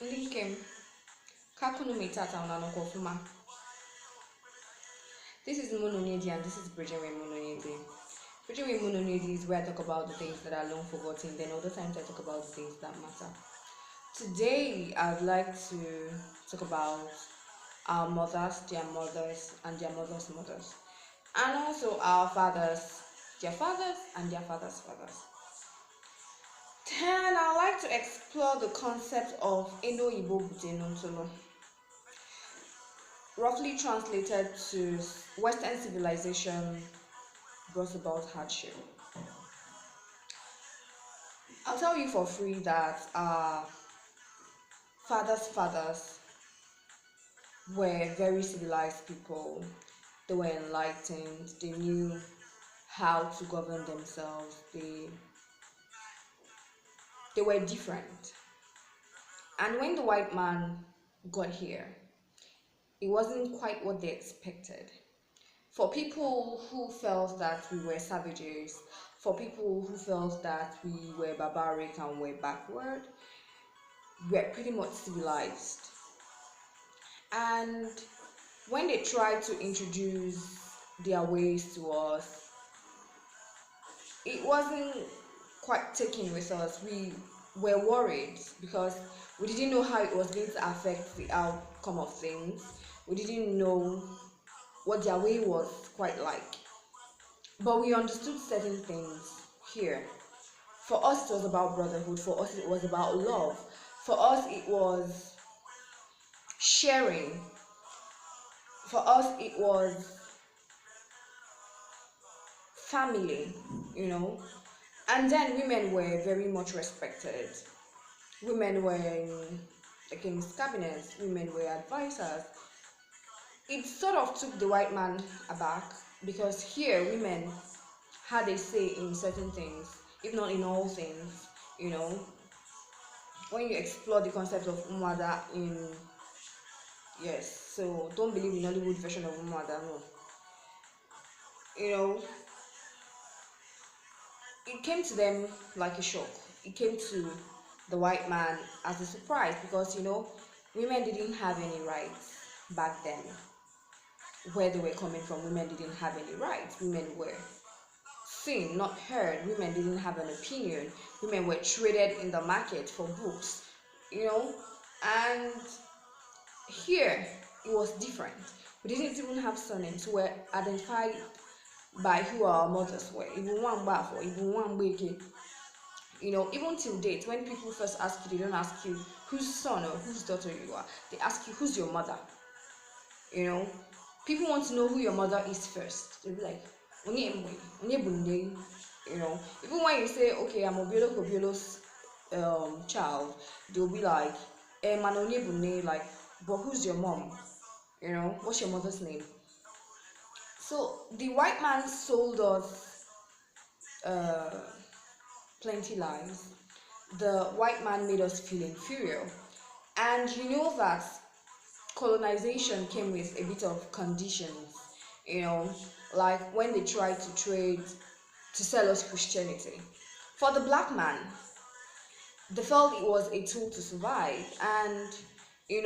Linkem, Kakunu Metata Unanokofuma. This is Mononedi and this is Bridging with Mononedi. Bridging with Mononedi is where I talk about the things that are long forgotten, then other times I talk about the things that matter. Today, I'd like to talk about our mothers, and their mothers' mothers, and also our fathers, their fathers, and their fathers' fathers. Then I'd like to explore the concept of Oyibo Ntulu, roughly translated to Western civilization brought about hardship. I'll tell you for free that our fathers were very civilized people. They were enlightened. They knew how to govern themselves. They were different. And when the white man got here, it wasn't quite what they expected. For people who felt that we were savages, for people who felt that we were barbaric and were backward, we were pretty much civilized. And when they tried to introduce their ways to us, it wasn't quite taken with us. We were worried because we didn't know how it was going to affect the outcome of things. We didn't know what their way was quite like. But we understood certain things here. For us, it was about brotherhood. For us, it was about love. For us, it was sharing. For us, it was family, And then women were very much respected. Women were in the king's cabinets. Women were advisors. It sort of took the white man aback because here women had a say in certain things, if not in all things, When you explore the concept of Umwada yes, so don't believe in Hollywood version of Umwada, no. It came to them like a shock. It came to the white man as a surprise because, women didn't have any rights back then. Where they were coming from, women didn't have any rights. Women were seen, not heard. Women didn't have an opinion. Women were traded in the market for books, And here, it was different. We didn't even have surnames. We were identified by who our mothers were. Even one bafo, even one wake. Even till date, when people first ask you, they don't ask you whose son or whose daughter you are. They ask you who's your mother. People want to know who your mother is first. They'll be like, even when you say, okay, I'm Obiolo's child, they'll be like, like, but who's your mom? What's your mother's name? So the white man sold us plenty lies. The white man made us feel inferior. And you know that colonization came with a bit of conditions, like when they tried to trade to sell us Christianity. For the black man, they felt it was a tool to survive, and we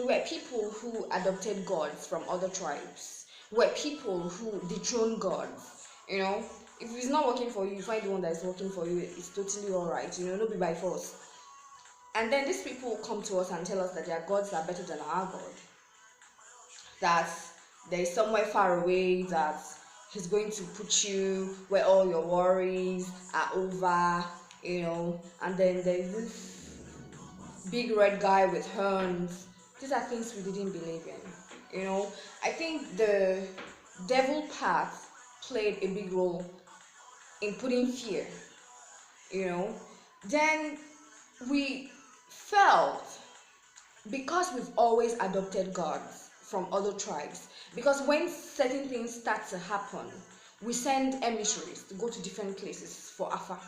were people who adopted gods from other tribes. We were people who dethroned gods. If it's not working for you, you find the one that is working for you. It's totally alright. Not be by force. And then these people come to us and tell us that their gods are better than our God. That there is somewhere far away that he's going to put you where all your worries are over, And then there's this big red guy with horns. These are things we didn't believe in, I think the devil part played a big role in putting fear, Then we felt, because we've always adopted gods from other tribes, because when certain things start to happen, we send emissaries to go to different places for Afa.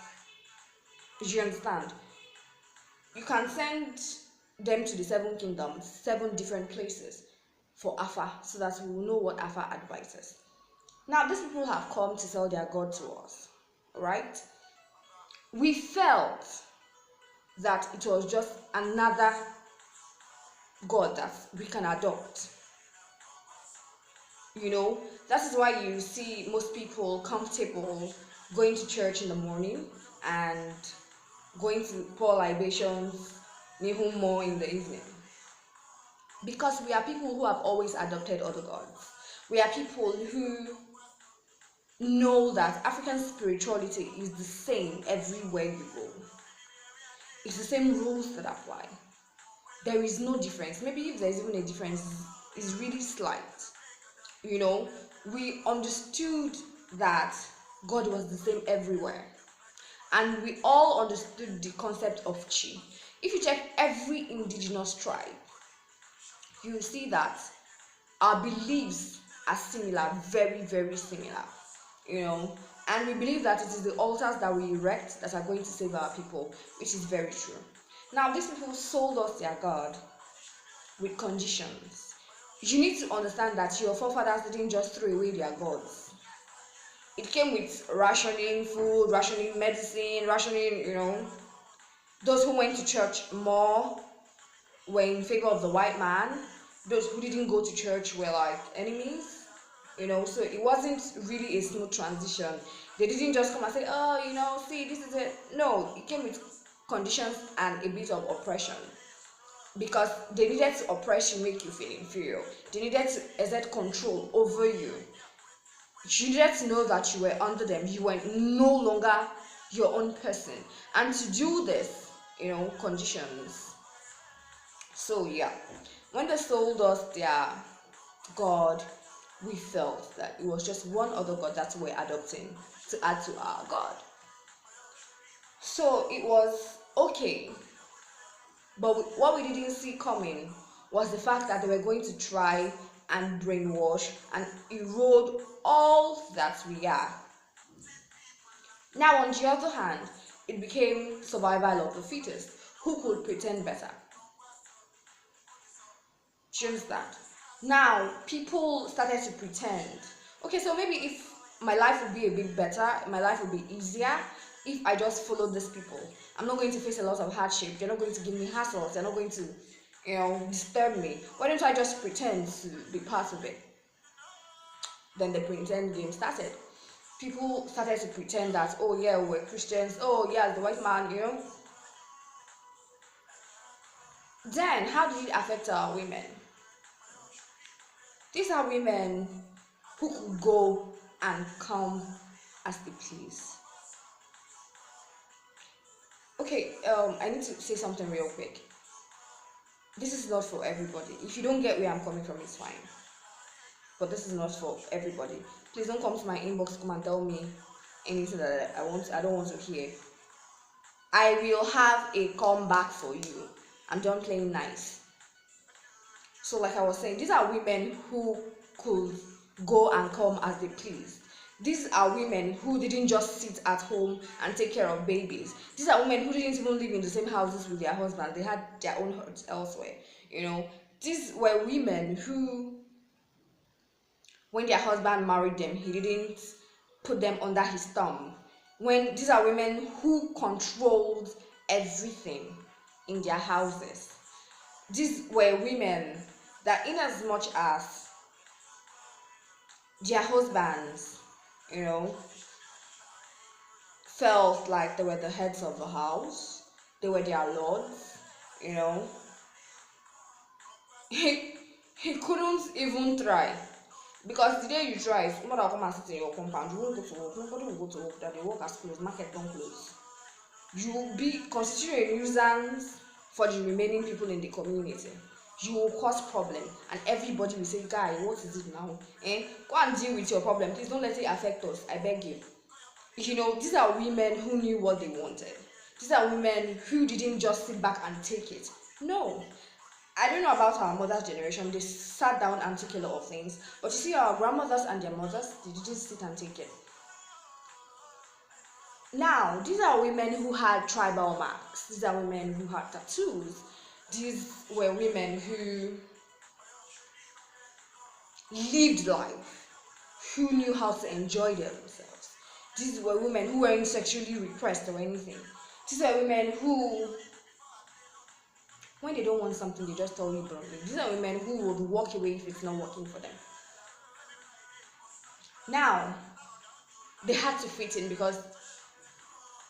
Do you understand? You can send them to the 7 kingdoms, 7 different places for Afa, so that we will know what Afa advises. Now, these people have come to sell their God to us, right? We felt that it was just another God that we can adopt. That is why you see most people comfortable going to church in the morning and going to pour libations more in the evening. Because we are people who have always adopted other gods. We are people who know that African spirituality is the same everywhere you go. It's the same rules that apply. There is no difference. Maybe if there's even a difference, it's really slight. We understood that God was the same everywhere. And we all understood the concept of chi. If you check every indigenous tribe, you will see that our beliefs are similar, very, very similar. And we believe that it is the altars that we erect that are going to save our people, which is very true. Now, these people sold us their God with conditions. You need to understand that your forefathers didn't just throw away their gods. It came with rationing food, rationing medicine, rationing, those who went to church more were in favor of the white man. Those who didn't go to church were like enemies. So it wasn't really a smooth transition. They didn't just come and say, oh, see, this is it. No, it came with conditions and a bit of oppression. Because they needed to oppress you, make you feel inferior. They needed to exert control over you. You needed to know that you were under them. You were no longer your own person. And to do this, conditions. So yeah, when they sold us their God, we felt that it was just one other God that we're adopting to add to our God. So it was okay. But what we didn't see coming was the fact that they were going to try and brainwash and erode all that we are. Now, on the other hand, it became survival of the fittest. Who could pretend better? Do you understand? Now, people started to pretend. Okay, so maybe if my life would be a bit better, my life would be easier if I just followed these people. I'm not going to face a lot of hardship. They're not going to give me hassles. They're not going to, disturb me. Why don't I just pretend to be part of it? Then the pretend game started. People started to pretend that, oh yeah, we're Christians. Oh yeah, the white man, Then, how did it affect our women? These are women who could go and come as they please. Okay, I need to say something real quick. This is not for everybody. If you don't get where I'm coming from, it's fine. But this is not for everybody. Please don't come to my inbox, come and tell me anything that I don't want to hear. I will have a comeback for you. I'm done playing nice. So like I was saying, these are women who could go and come as they please. These are women who didn't just sit at home and take care of babies. These are women who didn't even live in the same houses with their husbands. They had their own homes elsewhere. These were women who, when their husband married them, he didn't put them under his thumb. These are women who controlled everything in their houses. These were women that, in as much as their husbands, felt like they were the heads of the house, they were their lords, he couldn't even try. Because the day you try, somebody will come and sit in your compound, you won't go to work, nobody will go to work, that they work as closed, market don't close. You will be constituting a nuisance for the remaining people in the community. You will cause problem, and everybody will say, guy, what is it now? Go and deal with your problem. Please don't let it affect us, I beg you. These are women who knew what they wanted. These are women who didn't just sit back and take it. No. I don't know about our mother's generation. They sat down and took a lot of things. But you see, our grandmothers and their mothers, they didn't sit and take it. Now, these are women who had tribal marks. These are women who had tattoos. These were women who lived life, who knew how to enjoy themselves. These were women who weren't sexually repressed or anything. These are women who When they don't want something, they just tell you bluntly. These are women who would walk away if it's not working for them. Now, they had to fit in because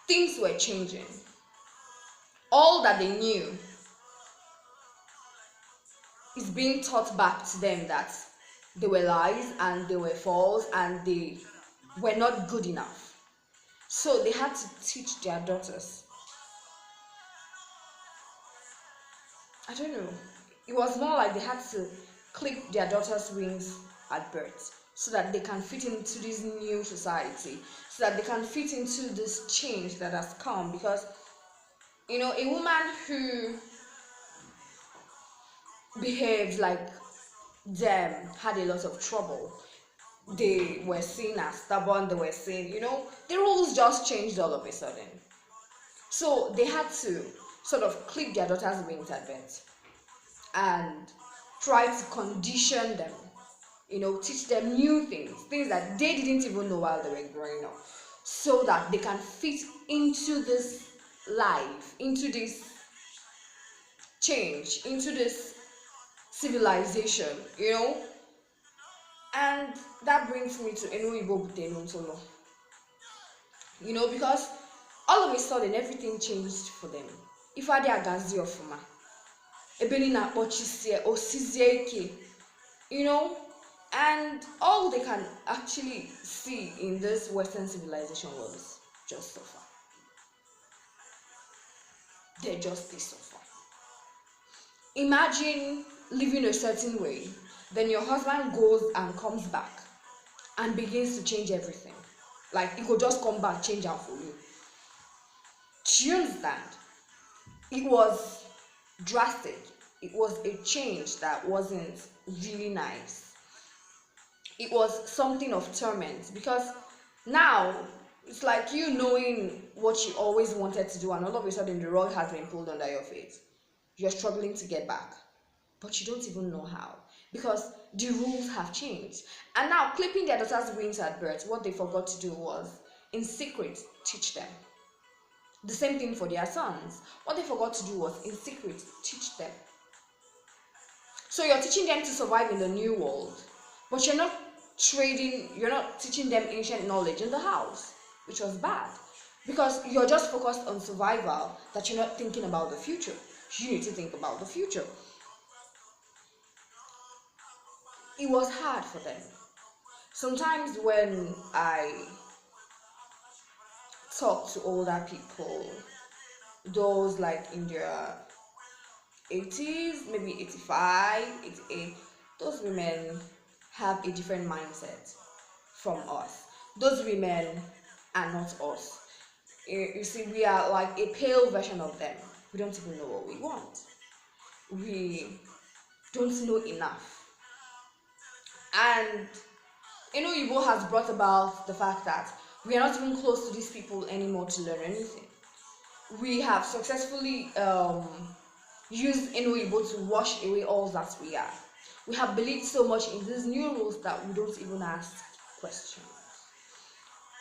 things were changing. All that they knew is being taught back to them that they were lies and they were false and they were not good enough. So they had to teach their daughters. I don't know. It was more like they had to clip their daughters' wings at birth so that they can fit into this new society, so that they can fit into this change that has come. Because, a woman who behaved like them had a lot of trouble. They were seen as stubborn, they were seen, the rules just changed all of a sudden. So they had to sort of clip their daughters' wings at birth and try to condition them, teach them new things that they didn't even know while they were growing up, so that they can fit into this life, into this change, into this civilization, And that brings me to Oyibo Ntulu, because all of a sudden everything changed for them. If I did agazi ofuma, ebeni na pochisie osizie ike, and all they can actually see in this Western civilization was just suffer. They just suffer. Imagine living a certain way, then your husband goes and comes back and begins to change everything. Like, he could just come back, change out for you. Do you understand? It was drastic. It was a change that wasn't really nice. It was something of torment, because now it's like you knowing what you always wanted to do, and all of a sudden the rug has been pulled under your feet. You're struggling to get back, but you don't even know how, because the rules have changed. And now, clipping their daughters' wings at birth, what they forgot to do was, in secret, teach them. The same thing for their sons. What they forgot to do was, in secret, teach them. So you're teaching them to survive in the new world, but you're not teaching them ancient knowledge in the house, which was bad, because you're just focused on survival, that you're not thinking about the future. You need to think about the future. It was hard for them. Sometimes when I talk to older people, those like in their 80s, maybe 85, 88, those women have a different mindset from us. Those women are not us. You see, we are like a pale version of them. We don't even know what we want. We don't know enough. And Oyibo has brought about the fact that we are not even close to these people anymore to learn anything. We have successfully used Oyibo to wash away all that we are. We have believed so much in these new rules that we don't even ask questions.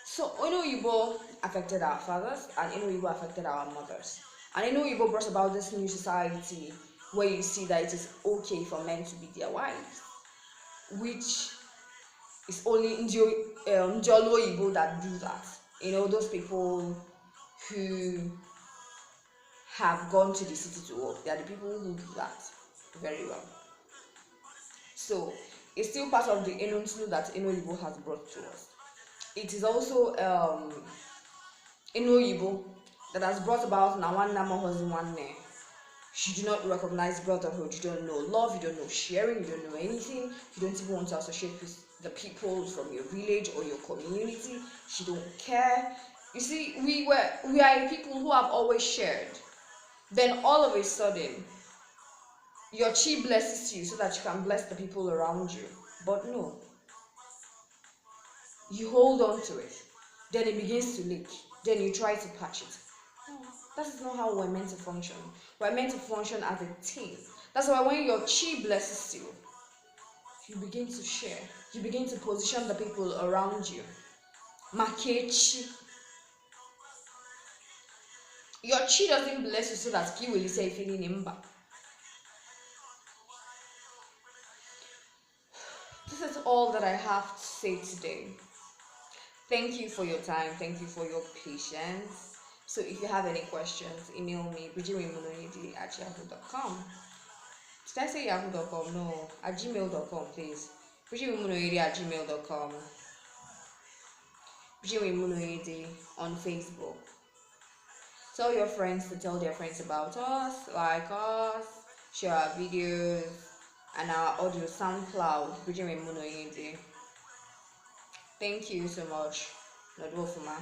So Oyibo affected our fathers, and Oyibo affected our mothers. And Oyibo brought about this new society where you see that it is okay for men to beat their wives, which is only Njolo Oyibo that do that. Those people who have gone to the city to work, they are the people who do that very well. So it's still part of the Ntulu that Oyibo has brought to us. It is also Oyibo that has brought about Nawan. You do not recognize brotherhood, you don't know love, you don't know sharing, you don't know anything, you don't even want to associate with the people from your village or your community, you don't care. You see, we are people who have always shared. Then all of a sudden, your chi blesses you so that you can bless the people around you. But no, you hold on to it, then it begins to leak, then you try to patch it. No, that is not how we're meant to function. We're meant to function as a team. That's why when your chi blesses you, you begin to share. You begin to position the people around you. Makechi. Your chi doesn't bless you so that ki will say feeling imba. This is all that I have to say today. Thank you for your time. Thank you for your patience. So if you have any questions, email me bridgetwaymunoyedi@yahoo.com. Did I say yahoo.com? No, at gmail.com, please. bridgetwaymunoyedi@gmail.com. bridgetwaymunoyedi on Facebook. Tell your friends to tell their friends about us, like us, share our videos and our audio SoundCloud, Bridgetwaymunoyedi. Thank you so much. Nodwofuma.